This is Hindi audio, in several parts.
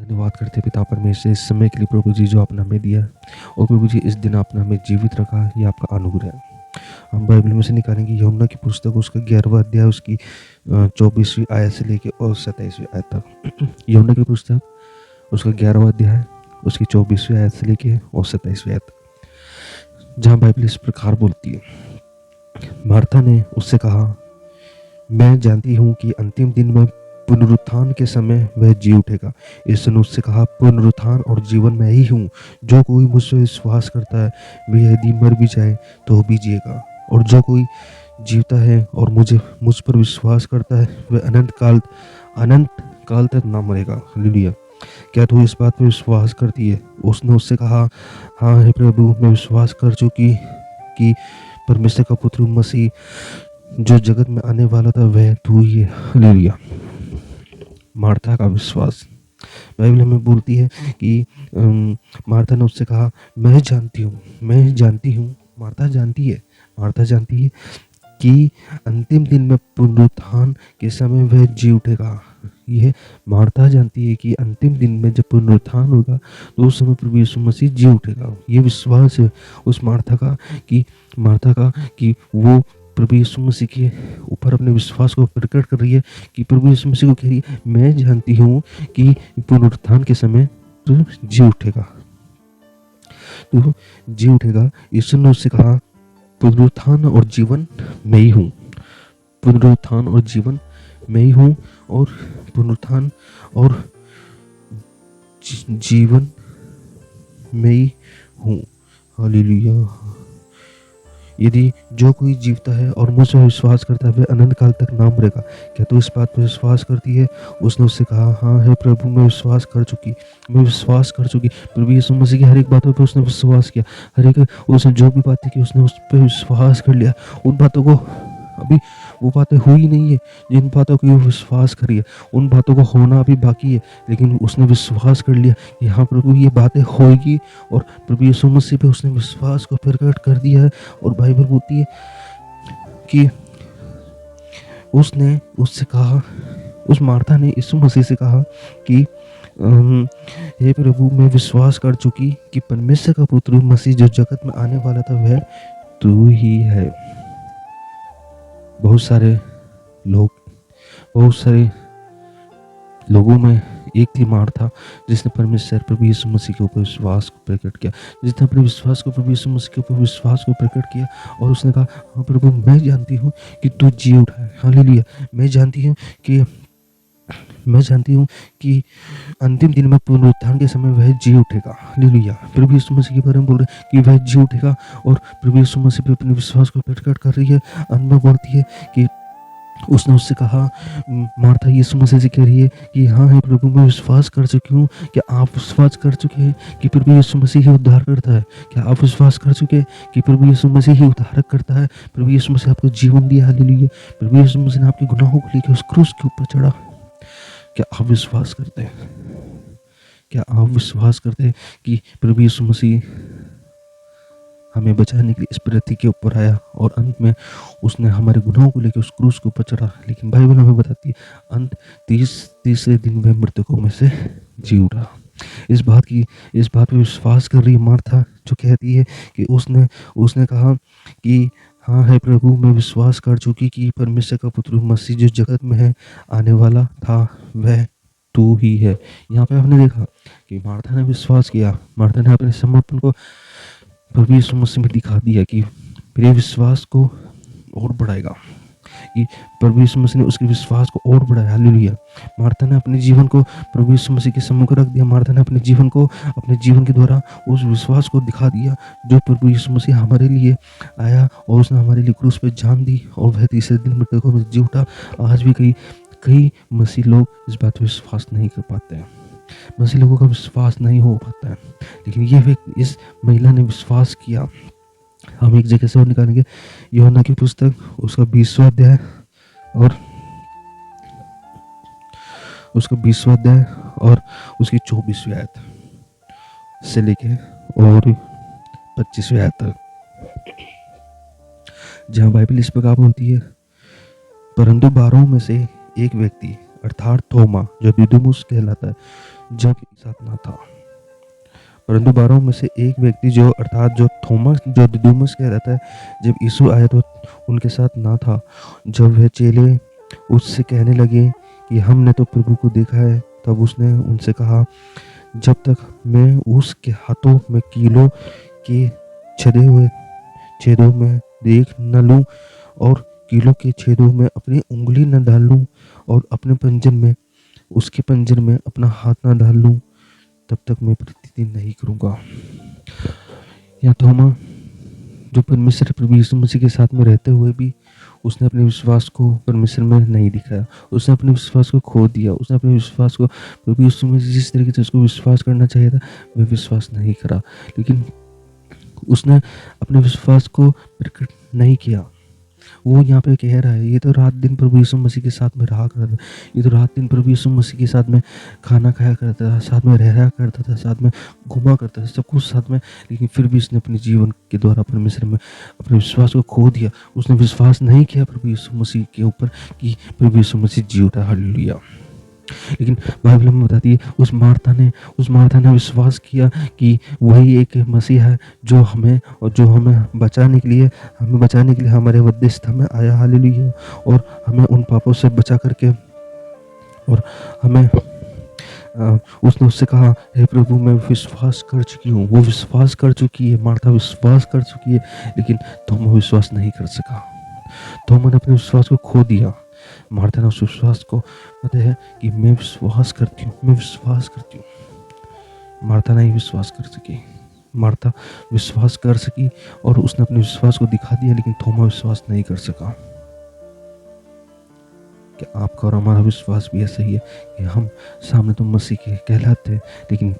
धन्यवाद करते पिता परमेश्वर इस समय के लिए प्रभु जी जो आपने हमें दिया और प्रभु जी इस दिन आपने हमें जीवित रखा, ये आपका अनुग्रह है। हम बाइबल में से निकालेंगे यूहन्ना की पुस्तक उसका 11वां अध्याय उसकी 24वीं आयत से लेके और 27वीं आयत तक। यूहन्ना की पुस्तक उसका 11वां अध्याय उसकी 24वीं आयत से लेके और 27वीं आयत तक, जहाँ बाइबल इस प्रकार बोलती है। मार्था ने उससे कहा, मैं जानती हूँ कि अंतिम दिन में पुनरुत्थान के समय वह जी उठेगा। यीशु ने उससे कहा, पुनरुत्थान और जीवन मैं ही हूँ। जो कोई मुझसे विश्वास करता है वह यदि मर भी जाए तो भी जिएगा, और जो कोई जीवता है और मुझ पर विश्वास करता है वह अनंत काल तक ना मरेगा। हालेलुया। क्या तू इस बात पर विश्वास करती है? उसने उससे कहा, हाँ हे प्रभु, मैं विश्वास कर चुकी कि परमेश्वर का पुत्र मसीह जो जगत में आने वाला था वह तू ही है। हालेलुया। मार्था का विश्वास बाइबल में बोलती है कि मार्था ने उससे कहा, मैं जानती हूँ। मार्था जानती है कि अंतिम दिन में पुनरुत्थान के समय वह जी उठेगा। यह मार्था जानती है कि अंतिम दिन में जब पुनरुत्थान होगा तो उस समय प्रभु यीशु मसीह जी उठेगा। ये विश्वास है उस मार्था का कि वो प्रभु यीशु मसीह के ऊपर अपने विश्वास को प्रकट कर रही है, कि प्रभु यीशु मसीह को कह रही है, मैं जानती हूँ कि पुनरुत्थान के समय तू जी उठेगा। यीशु ने उससे कहा, पुनरुत्थान और जीवन मैं ही हूँ। पुनरुत्थान और जीवन मैं ही हूँ, और पुनरुत्थान और जीवन मैं ही हूँ। हालेलुया। यदि जो कोई जीवता है और मुझ पर विश्वास करता है वह अनंत काल तक ना मरेगा। क्या तू इस बात पर विश्वास करती है? उसने उससे कहा, हाँ हे प्रभु, मैं विश्वास कर चुकी। प्रभु यीशु मसीह की हर एक बातों पर उसने विश्वास किया। हर एक उसने जो भी बातें की उसने उस पर विश्वास कर लिया। उन बातों को अभी वो बातें हुई नहीं है जिन बातों की वो विश्वास करी है, उन बातों को होना अभी बाकी है, लेकिन उसने विश्वास कर लिया कि हाँ प्रभु ये बातें होगी, और प्रभु यीशु मसीह पे उसने विश्वास को प्रकट कर दिया है। और बाइबल बोलती है कि उसने उससे कहा, उस मार्था ने यीशु मसीह से कहा कि हे प्रभु, मैं विश्वास कर चुकी कि परमेश्वर का पुत्र मसीह जो जगत में आने वाला था वह तू ही है। बहुत सारे लोगों में एक थी मार्था जिसने परमेश्वर प्रभु यीशु मसीह के ऊपर विश्वास को प्रकट किया, जिसने अपने विश्वास को प्रभु यीशु मसीह के ऊपर विश्वास को प्रकट किया, और उसने कहा, हाँ प्रभु, मैं जानती हूँ कि तू जी उठा है। हालेलुया। मैं जानती हूँ कि अंतिम दिन में पुनरुत्थान के समय वह जी उठेगा। हालेलुया। प्रभु यीशु मसीह के बारे में बोल रहे हैं कि वह जी उठेगा, और प्रभु यीशु मसीह पे अपने विश्वास को प्रकट कर रही है। अंत में बोलती है कि उसने उससे कहा, मार्था यीशु मसीह से कह रही है कि हाँ हे प्रभु, मैं विश्वास कर चुकी हूँ। क्या आप विश्वास कर चुके हैं कि प्रभु यीशु मसीह ही उद्धार करता है? क्या आप विश्वास कर चुके हैं कि प्रभु यीशु मसीह ही उद्धारक करता है? प्रभु यीशु मसीह आपको जीवन दिया। हालेलुया। प्रभु यीशु मसीह ने आपके गुनाहों को लेकर उस क्रूस के ऊपर चढ़ा। क्या आप विश्वास करते हैं? क्या आप विश्वास करते हैं कि प्रभु यीशु मसीह हमें बचाने के लिए इस पृथ्वी के ऊपर आया, और अंत में उसने हमारे गुनाहों को लेकर उस क्रूस के ऊपर चढ़ा? लेकिन बाइबल हमें बताती है अंत तीसरे दिन में मृतकों में से जी उठा। इस बात पे विश्वास कर रही मार्था, जो कहती है कि उसने कहा कि हाँ है प्रभु, मैं विश्वास कर चुकी कि परमेश्वर का पुत्र मसीह जो जगत में है आने वाला था वह तू ही है। यहाँ पे हमने देखा कि मार्था ने विश्वास किया। मार्था ने अपने समर्पण को प्रभु यीशु मसीह में दिखा दिया कि मेरे विश्वास को और बढ़ाएगा, कि प्रभु यीशु मसीह ने उसके विश्वास को और बढ़ाया। हालेलुया। मार्था ने अपने जीवन को प्रभु यीशु मसीह के सम्मुख रख दिया। मार्था ने अपने जीवन के द्वारा उस विश्वास को दिखा दिया जो प्रभु यीशु मसीह हमारे लिए आया, और उसने हमारे लिए क्रूस पे जान दी, और वह तीसरे दिन मृतकों में जी उठा। आज भी कई मसीह लोग इस बात पर विश्वास नहीं कर पाते हैं। मसीह लोगों का विश्वास नहीं हो पाता है, लेकिन इस महिला ने विश्वास किया। हम एक जगह से और निकालेंगे, यूहन्ना की पुस्तक उसका 20वां अध्याय और उसकी 24वीं आयत से लेके और 25वीं आयत तक, जहाँ बाइबल इस प्रकार बोलती है, परंतु 12 में से एक व्यक्ति अर्थात थोमा जो दिदुमुस कहलाता है, जब साथ ना था। परंतु 12 में से एक व्यक्ति जो थोमा जो दिदुमुस कहलाता है, जब यीशु आया तो उनके साथ ना था। जब वह चेले उससे कहने लगे कि हमने तो प्रभु को देखा है, तब उसने उनसे कहा, जब तक मैं उसके हाथों में कीलों के छेदे हुए छेदों में देख न लूं और कीलों के छेदों में अपनी उंगली न डाल लूं और अपने उसके पंजर में अपना हाथ न डाल लूं, तब तक मैं प्रतिदिन नहीं करूंगा। या थोमा जो परमेश्वर प्रभु यीशु मसीह के साथ में रहते हुए भी उसने अपने विश्वास को परमेश्वर में नहीं दिखाया, उसने अपने विश्वास को खो दिया, उसने अपने विश्वास को प्रभु यीशु मसीह जिस तरीके से उसको विश्वास करना चाहिए था वह विश्वास नहीं करा, लेकिन उसने अपने विश्वास को प्रकट नहीं किया। वो यहाँ पे कह रहा है, ये तो रात दिन प्रभु यीशु मसीह के साथ में रहा करता था, ये तो रात दिन प्रभु यीशु मसीह के साथ में खाना खाया करता था, साथ में रहा करता था, साथ में घुमा करता था, सब कुछ साथ में, लेकिन फिर भी उसने अपने जीवन के द्वारा परमेश्वर में अपने विश्वास को खो दिया। उसने विश्वास नहीं किया प्रभु यीशु मसीह के ऊपर कि प्रभु यीशु मसीह जी उठा। हालेलुया। लेकिन बाइबल में बताती है उस मार्था ने विश्वास किया कि वही एक मसीह है जो हमें बचाने के लिए हमारे मध्यस्थता में आया। हालेलुया। और हमें उन पापों से बचा करके, और हमें उसने उससे कहा, हे प्रभु मैं विश्वास कर चुकी हूँ। वो विश्वास कर चुकी है, मार्था विश्वास कर चुकी है, लेकिन थोमा विश्वास नहीं कर सका। थोमा ने अपने विश्वास को खो दिया। मार्था ने उस विश्वास को कहते हैं कि मैं विश्वास करती हूँ। मार्था नहीं विश्वास कर सकी। मार्था विश्वास कर सकी और उसने अपने विश्वास को दिखा दिया, लेकिन थोमा विश्वास नहीं कर सका। क्या आपका और हमारा विश्वास भी ऐसा ही है कि हम सामने तो मसीह के कहलाते हैं, लेकिन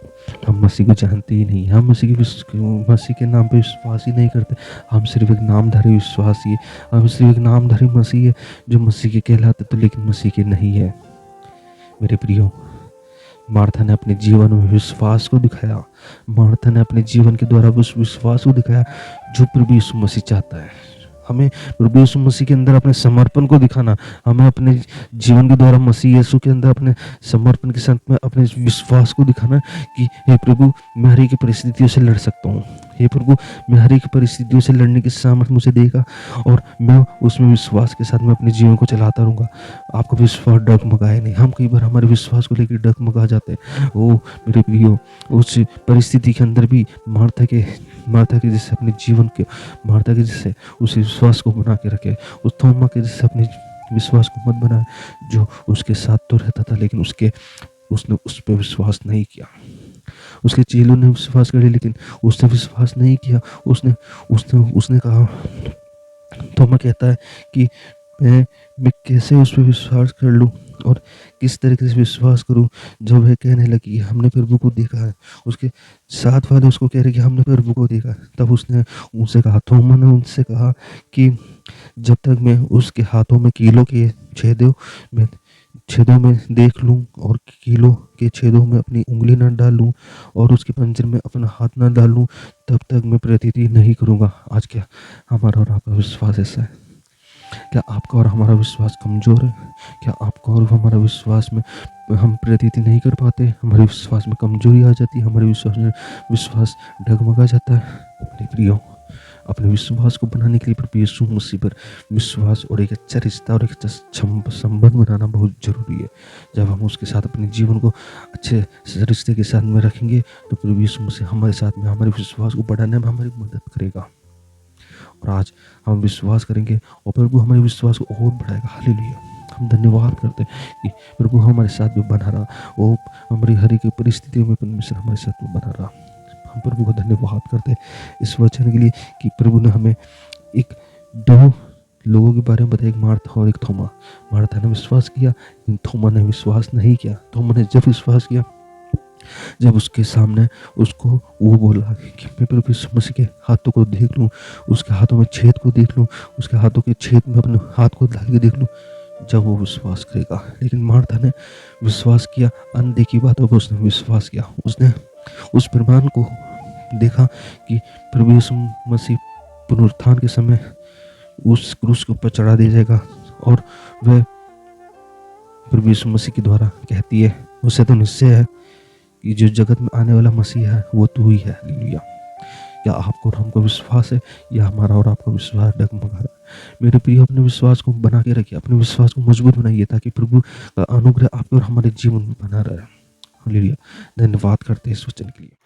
हम मसीह को जानते ही नहीं। हम मसीह के नाम पे विश्वास ही नहीं करते। हम सिर्फ एक नामधारी विश्वासी है, हम सिर्फ एक नामधारी मसीह है जो मसीह के कहलाते तो लेकिन मसीह के नहीं है। मेरे प्रियो, मार्था ने अपने जीवन में विश्वास को दिखाया। मार्था ने अपने जीवन के द्वारा उस विश्वास को दिखाया जो प्रभु यीशु मसीह चाहता है। हमें प्रभु यीशु मसीह के अंदर अपने समर्पण को दिखाना, हमें अपने जीवन के द्वारा मसीह यीशु के अंदर अपने समर्पण के साथ में अपने विश्वास को दिखाना कि हे प्रभु मैं हर एक परिस्थितियों से लड़ सकता हूँ। हे प्रभु मैं हर एक परिस्थितियों से लड़ने की सामर्थ्य मुझे देगा और मैं उसमें विश्वास के साथ में अपने जीवन को चलाता रहूँगा। आपका विश्वास डगमगाए नहीं। हम कई बार हमारे विश्वास को लेकर डगमगा जाते हैं। ओ मेरे प्रियो, उस परिस्थिति के अंदर भी मार्था के जैसे अपने जीवन के मार्था के जैसे उस विश्वास को बना के रखे। उस थोमा के जैसे अपने विश्वास को मत बनाए जो उसके साथ तो रहता था, लेकिन उसने उस पर विश्वास नहीं किया। उसके चेलों ने विश्वास करे, लेकिन उसने विश्वास नहीं किया। उसने कहा, थोमा कहता है कि मैं कैसे उस पर विश्वास कर लूं और किस तरीके से विश्वास करूं। जब वह कहने लगी हमने प्रभु को देखा है, उसके साथ वाले उसको कह रहे कि हमने प्रभु को देखा है, तब उसने उनसे कहा, थोमा ने उनसे कहा कि जब तक मैं उसके हाथों में कीलों के छेदों में देख लूं और कीलों के छेदों में अपनी उंगली न डालूं और उसके पंजर में अपना हाथ न डालूं, तब तक मैं प्रतिदिन नहीं करूंगा। आज क्या हमारा और आपका विश्वास ऐसा है? क्या आपका और हमारा विश्वास कमज़ोर है? क्या आपका और हमारा विश्वास में हम प्रतिदिन नहीं कर पाते? हमारे विश्वास में कमजोरी आ जाती है, हमारे विश्वास डगमगा जाता है। मेरे प्रियो, अपने विश्वास को बनाने के लिए प्रभु यीशु मसीह पर विश्वास और एक अच्छा रिश्ता और एक अच्छा संबंध बनाना बहुत ज़रूरी है। जब हम उसके साथ अपने जीवन को अच्छे रिश्ते के साथ में रखेंगे तो प्रभु यीशु मसीह हमारे साथ में हमारे विश्वास को बढ़ाने में हमारी मदद करेगा। और आज हम विश्वास करेंगे और प्रभु हमारे विश्वास को और बढ़ाएगा। हालेलुया। हम धन्यवाद करते हैं कि प्रभु हमारे साथ में बना रहा, वो हमारी हर एक परिस्थितियों में परमेश्वर हमारे साथ में बना रहा। हम प्रभु का धन्यवाद करते हैं इस वचन के लिए कि प्रभु ने हमें दो लोगों के बारे में बताया, एक मार्था और एक थोमा। मार्था ने विश्वास किया, लेकिन थोमा ने विश्वास नहीं किया। थोमा ने जब विश्वास किया, जब उसके सामने उसको वो बोला कि मैं प्रभु यीशु मसीह के हाथों को देख लूँ, उसके हाथों में छेद को देख लूँ, उसके हाथों के छेद में अपने हाथ को डाल के देख लूँ, जब वो विश्वास करेगा। लेकिन मार्था ने विश्वास किया, अनदेखी बातों पर उसने विश्वास किया। उसने उस प्रमाण को देखा कि प्रभु यीशु मसीह पुनरुत्थान के समय उस क्रूस के ऊपर चढ़ा दिया जाएगा और वह प्रभु यीशु मसीह के द्वारा कहती है, उससे तो निश्चय है कि जो जगत में आने वाला मसीह है वो तू ही है। हालेलुया। क्या आपको और हमको विश्वास है, या हमारा और आपका विश्वास डगमगा रहा है? मेरे प्रिय, अपने विश्वास को बना के रखिए, अपने विश्वास को मजबूत बनाइए, ताकि प्रभु का अनुग्रह आपके और हमारे जीवन में बना रहे। हालेलुया। धन्यवाद करते हैं इस वचन के लिए।